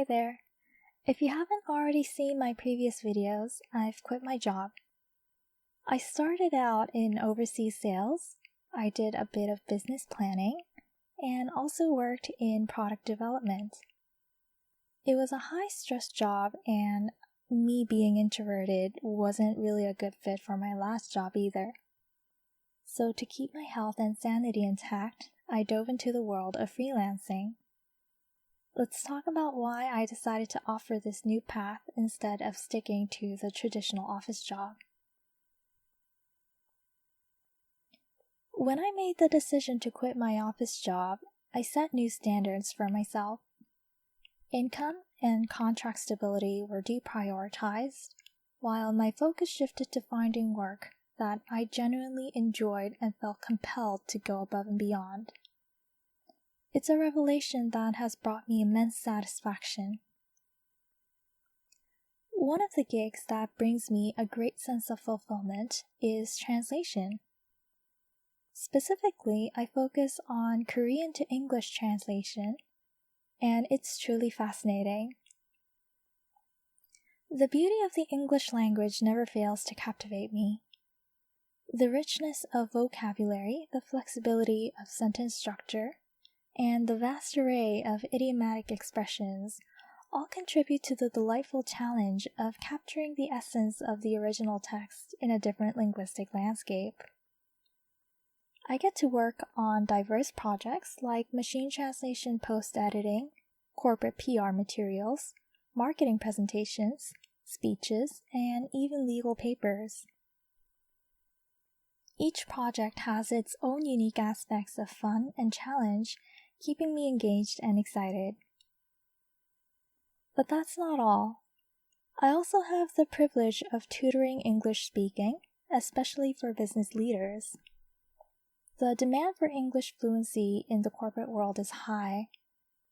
there! If you haven't already seen my previous videos, I've quit my job. I started out in overseas sales, I did a bit of business planning, and also worked in product development. It was a high-stress job, and me being introverted wasn't really a good fit for my last job either. So to keep my health and sanity intact, I dove into the world of freelancing. Let's talk about why I decided to offer this new path instead of sticking to the traditional office job. When I made the decision to quit my office job, I set new standards for myself. Income and contract stability were deprioritized, while my focus shifted to finding work that I genuinely enjoyed and felt compelled to go above and beyond. It's a revelation that has brought me immense satisfaction. One of the gigs that brings me a great sense of fulfillment is translation. Specifically, I focus on Korean to English translation, and it's truly fascinating. The beauty of the English language never fails to captivate me. The richness of vocabulary, the flexibility of sentence structure, and the vast array of idiomatic expressions all contribute to the delightful challenge of capturing the essence of the original text in a different linguistic landscape. I get to work on diverse projects like machine translation post-editing, corporate PR materials, marketing presentations, speeches, and even legal papers. Each project has its own unique aspects of fun and challenge, keeping me engaged and excited. But that's not all. I also have the privilege of tutoring English speaking, especially for business leaders. The demand for English fluency in the corporate world is high,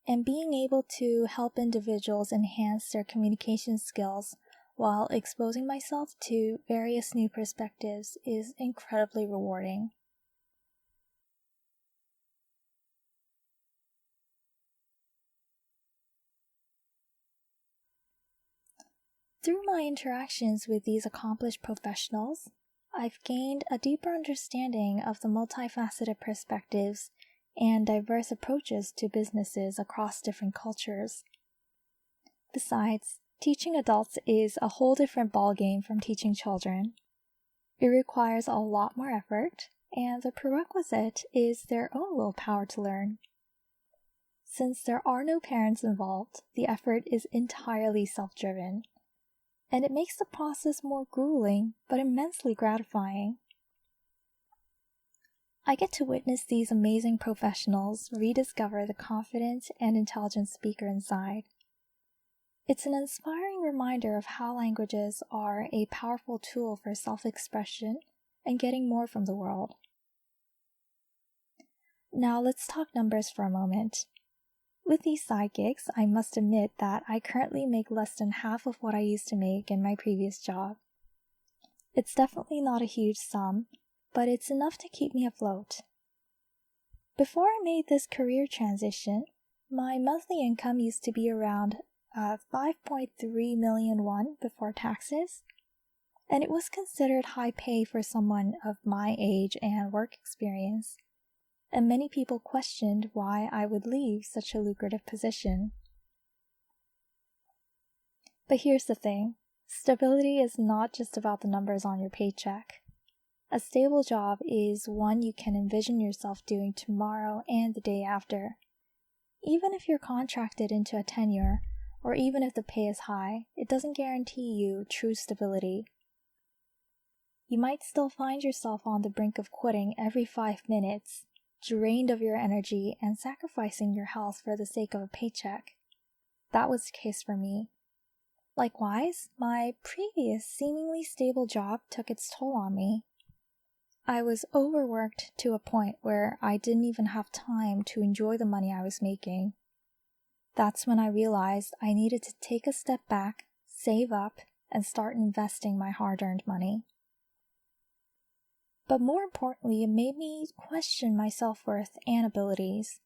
and being able to help individuals enhance their communication skills while exposing myself to various new perspectives is incredibly rewarding. Through my interactions with these accomplished professionals, I've gained a deeper understanding of the multifaceted perspectives and diverse approaches to businesses across different cultures. Besides, teaching adults is a whole different ballgame from teaching children. It requires a lot more effort, and the prerequisite is their own willpower to learn. Since there are no parents involved, the effort is entirely self-driven, and it makes the process more grueling but immensely gratifying. I get to witness these amazing professionals rediscover the confident and intelligent speaker inside. It's an inspiring reminder of how languages are a powerful tool for self-expression and getting more from the world. Now let's talk numbers for a moment. With these side gigs, I must admit that I currently make less than half of what I used to make in my previous job. It's definitely not a huge sum, but it's enough to keep me afloat. Before I made this career transition, my monthly income used to be around 5.3 million won before taxes, and it was considered high pay for someone of my age and work experience. And many people questioned why I would leave such a lucrative position. But here's the thing, stability is not just about the numbers on your paycheck. A stable job is one you can envision yourself doing tomorrow and the day after. Even if you're contracted into a tenure, or even if the pay is high, it doesn't guarantee you true stability. You might still find yourself on the brink of quitting every 5 minutes, drained of your energy and sacrificing your health for the sake of a paycheck. That was the case for me. Likewise, my previous seemingly stable job took its toll on me. I was overworked to a point where I didn't even have time to enjoy the money I was making. That's when I realized I needed to take a step back, save up, and start investing my hard-earned money. But more importantly, it made me question my self-worth and abilities.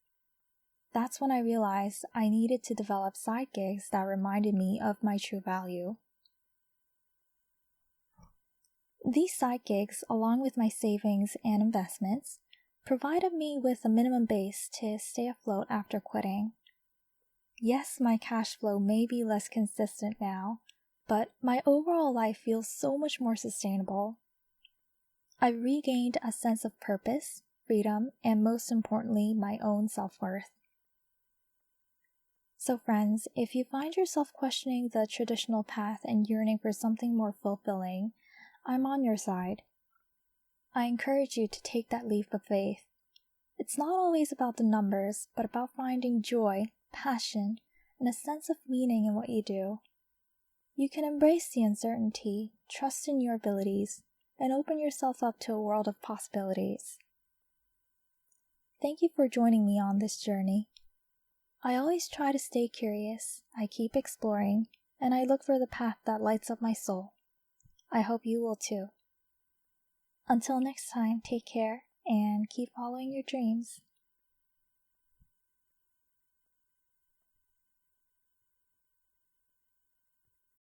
That's when I realized I needed to develop side gigs that reminded me of my true value. These side gigs, along with my savings and investments, provided me with a minimum base to stay afloat after quitting. Yes, my cash flow may be less consistent now, but my overall life feels so much more sustainable. I've regained a sense of purpose, freedom, and most importantly, my own self-worth. So friends, if you find yourself questioning the traditional path and yearning for something more fulfilling, I'm on your side. I encourage you to take that leap of faith. It's not always about the numbers, but about finding joy, passion, and a sense of meaning in what you do. You can embrace the uncertainty, trust in your abilities, and open yourself up to a world of possibilities. Thank you for joining me on this journey. I always try to stay curious, I keep exploring, and I look for the path that lights up my soul. I hope you will too. Until next time, take care and keep following your dreams.